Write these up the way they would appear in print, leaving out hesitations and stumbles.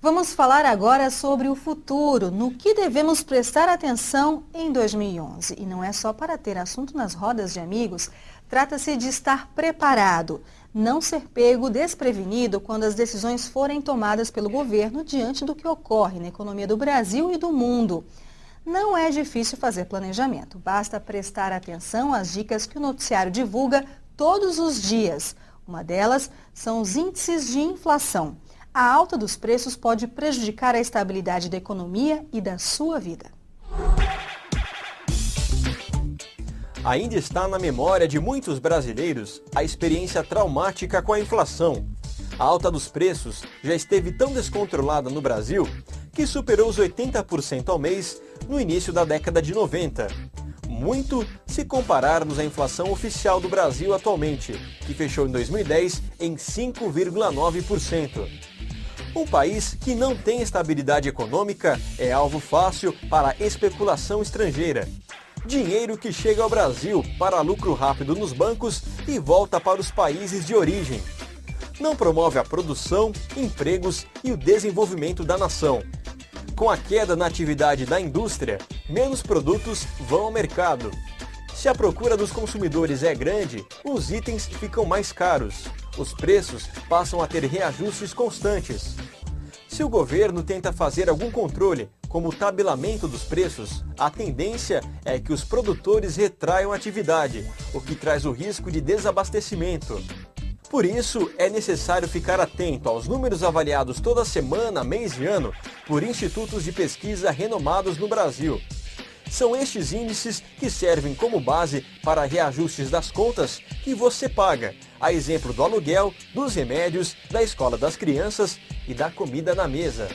Vamos falar agora sobre o futuro, no que devemos prestar atenção em 2011. E não é só para ter assunto nas rodas de amigos, trata-se de estar preparado, não ser pego desprevenido quando as decisões forem tomadas pelo governo diante do que ocorre na economia do Brasil e do mundo. Não é difícil fazer planejamento, basta prestar atenção às dicas que o noticiário divulga todos os dias. Uma delas são os índices de inflação. A alta dos preços pode prejudicar a estabilidade da economia e da sua vida. Ainda está na memória de muitos brasileiros a experiência traumática com a inflação. A alta dos preços já esteve tão descontrolada no Brasil que superou os 80% ao mês no início da década de 90. Muito se compararmos à inflação oficial do Brasil atualmente, que fechou em 2010 em 5,9%. Um país que não tem estabilidade econômica é alvo fácil para a especulação estrangeira. Dinheiro que chega ao Brasil para lucro rápido nos bancos e volta para os países de origem. Não promove a produção, empregos e o desenvolvimento da nação. Com a queda na atividade da indústria, menos produtos vão ao mercado. Se a procura dos consumidores é grande, os itens ficam mais caros. Os preços passam a ter reajustes constantes. Se o governo tenta fazer algum controle, como o tabelamento dos preços, a tendência é que os produtores retraiam a atividade, o que traz o risco de desabastecimento. Por isso, é necessário ficar atento aos números avaliados toda semana, mês e ano por institutos de pesquisa renomados no Brasil. São estes índices que servem como base para reajustes das contas que você paga, a exemplo do aluguel, dos remédios, da escola das crianças e da comida na mesa.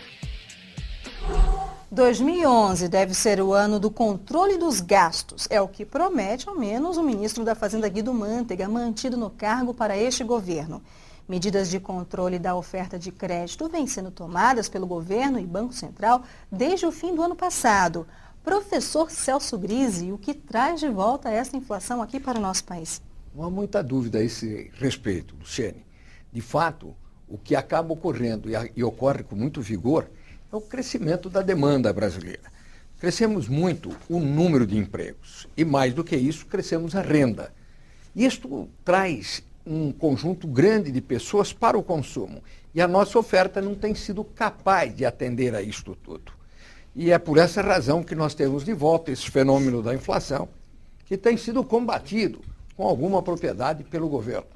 2011 deve ser o ano do controle dos gastos. É o que promete, ao menos, o ministro da Fazenda Guido Mantega, mantido no cargo para este governo. Medidas de controle da oferta de crédito vêm sendo tomadas pelo governo e Banco Central desde o fim do ano passado. Professor Celso Grise, o que traz de volta essa inflação aqui para o nosso país? Não há muita dúvida a esse respeito, Luciene. De fato, o que acaba ocorrendo e ocorre com muito vigor é o crescimento da demanda brasileira. Crescemos muito o número de empregos e, mais do que isso, crescemos a renda. E isto traz um conjunto grande de pessoas para o consumo e a nossa oferta não tem sido capaz de atender a isto tudo. E é por essa razão que nós temos de volta esse fenômeno da inflação, que tem sido combatido com alguma propriedade pelo governo.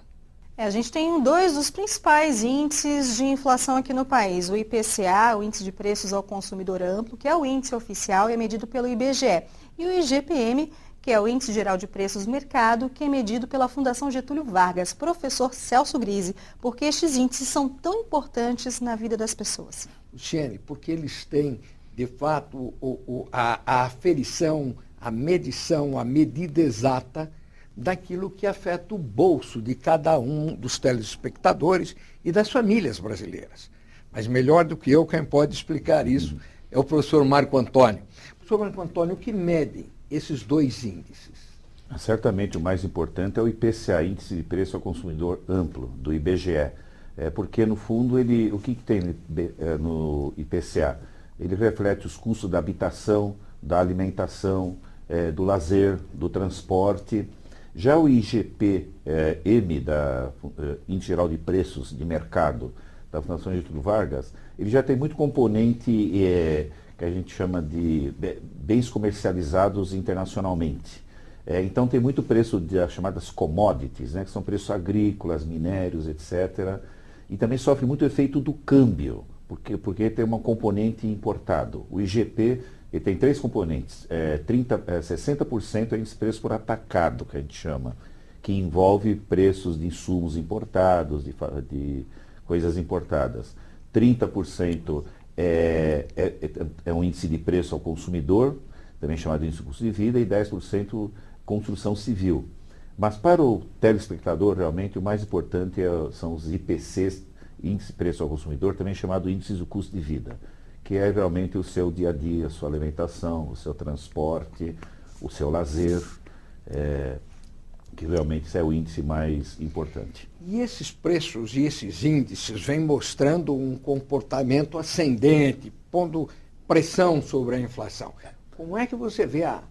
A gente tem dois dos principais índices de inflação aqui no país, o IPCA, o Índice de Preços ao Consumidor Amplo, que é o índice oficial e é medido pelo IBGE, e o IGPM, que é o Índice Geral de Preços Mercado, que é medido pela Fundação Getúlio Vargas. Professor Celso Grise, por que estes índices são tão importantes na vida das pessoas? Luciene, porque eles têm, de fato, a aferição, a medição, a medida exata daquilo que afeta o bolso de cada um dos telespectadores e das famílias brasileiras. Mas melhor do que eu, quem pode explicar isso é o professor Marco Antônio. Professor Marco Antônio, o que medem esses dois índices? Certamente o mais importante é o IPCA, Índice de Preço ao Consumidor Amplo, do IBGE. Porque, no fundo, o que tem no IPCA? Ele reflete os custos da habitação, da alimentação, do lazer, do transporte. Já o IGP-M, da Índice Geral de Preços de Mercado, da Fundação Getúlio Vargas, ele já tem muito componente que a gente chama de bens comercializados internacionalmente. Então tem muito preço das chamadas commodities, né, que são preços agrícolas, minérios, etc. E também sofre muito efeito do câmbio, porque tem um componente importado. O IGP ele tem três componentes, 60% é esse preço por atacado, que a gente chama, que envolve preços de insumos importados, de coisas importadas. 30% é um índice de preço ao consumidor, também chamado índice de custo de vida, e 10% construção civil. Mas para o telespectador, realmente, o mais importante são os IPCs, índice de preço ao consumidor, também chamado índice do custo de vida, que é realmente o seu dia a dia, a sua alimentação, o seu transporte, o seu lazer. que realmente é o índice mais importante. E esses preços e esses índices vêm mostrando um comportamento ascendente, pondo pressão sobre a inflação. Como é que você vê a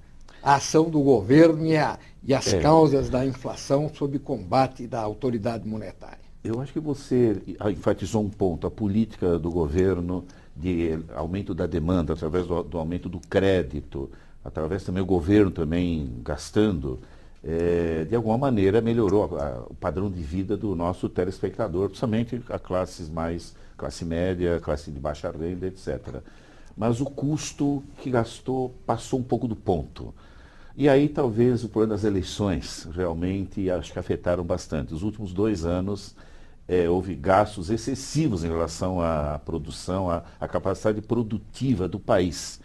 ação do governo e as causas da inflação sob combate da autoridade monetária? Eu acho que você enfatizou um ponto, a política do governo de aumento da demanda através do aumento do crédito, através também do governo também gastando, de alguma maneira melhorou o padrão de vida do nosso telespectador, principalmente a classe média, classe de baixa renda, etc. Mas o custo que gastou passou um pouco do ponto. E aí talvez o problema das eleições realmente acho que afetaram bastante. Os últimos 2 anos houve gastos excessivos em relação à produção, à capacidade produtiva do país.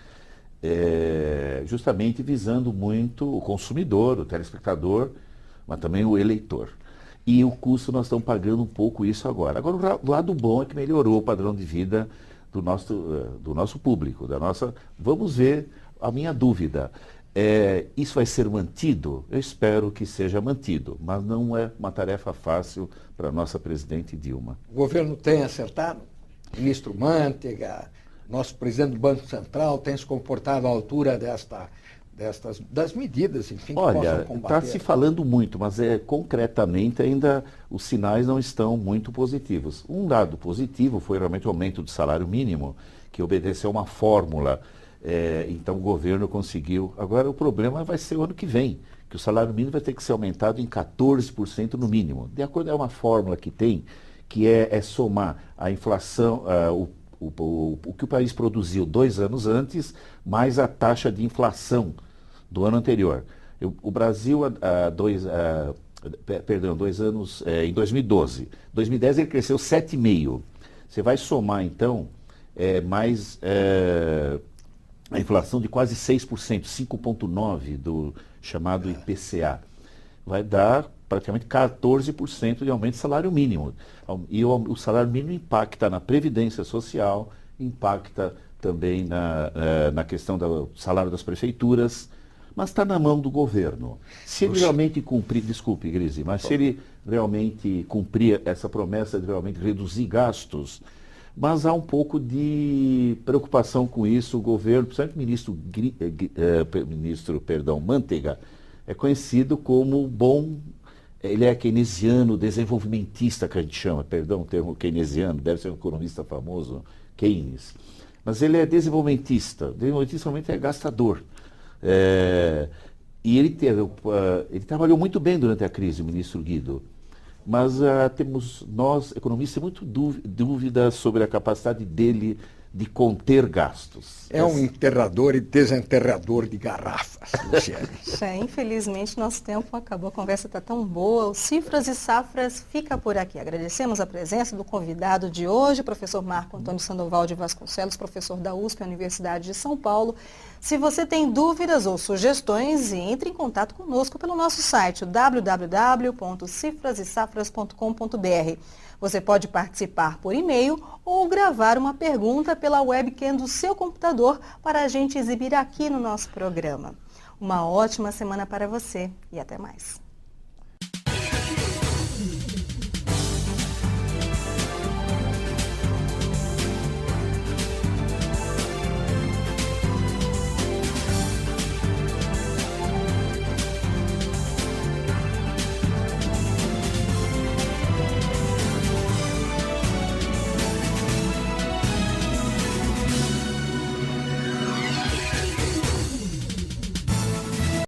Justamente visando muito o consumidor, o telespectador, mas também o eleitor. E o custo nós estamos pagando um pouco isso agora. Agora o lado bom é que melhorou o padrão de vida do nosso público, Vamos ver, a minha dúvida. Isso vai ser mantido? Eu espero que seja mantido, mas não é uma tarefa fácil para a nossa presidente Dilma. O governo tem acertado? Ministro Mantega, nosso presidente do Banco Central tem se comportado à altura das medidas, enfim, que possam combater. Está se falando muito, mas concretamente ainda os sinais não estão muito positivos. Um dado positivo foi realmente o aumento do salário mínimo, que obedeceu a uma fórmula. Então o governo conseguiu. Agora o problema vai ser o ano que vem, que o salário mínimo vai ter que ser aumentado em 14% no mínimo. De acordo com uma fórmula que tem, que é somar a inflação, o que o país produziu 2 anos antes, mais a taxa de inflação do ano anterior. O Brasil, 2 anos, em 2012. 2010 ele cresceu 7,5%. Você vai somar então mais a inflação de quase 6%, 5,9% do chamado IPCA. Vai dar praticamente 14% de aumento de salário mínimo. E o salário mínimo impacta na previdência social, impacta também na questão do salário das prefeituras, mas está na mão do governo. Se ele realmente cumprir, desculpe, Grisi, mas se ele realmente cumprir essa promessa de realmente reduzir gastos, mas há um pouco de preocupação com isso. O governo, principalmente o ministro Mantega, é conhecido como ele é keynesiano, desenvolvimentista, que a gente chama, o termo keynesiano, deve ser um economista famoso, Keynes. Mas ele é desenvolvimentista realmente é gastador. E ele trabalhou muito bem durante a crise, o ministro Guido. Mas nós, economistas, muito dúvida sobre a capacidade dele de conter gastos. É um enterrador e desenterrador de garrafas, Luciane. Infelizmente, nosso tempo acabou, a conversa está tão boa. O Cifras e Safras fica por aqui. Agradecemos a presença do convidado de hoje, o professor Marco Antônio Sandoval de Vasconcelos, professor da USP, Universidade de São Paulo. Se você tem dúvidas ou sugestões, entre em contato conosco pelo nosso site www.cifrasesafras.com.br. Você pode participar por e-mail ou gravar uma pergunta pela webcam do seu computador para a gente exibir aqui no nosso programa. Uma ótima semana para você e até mais.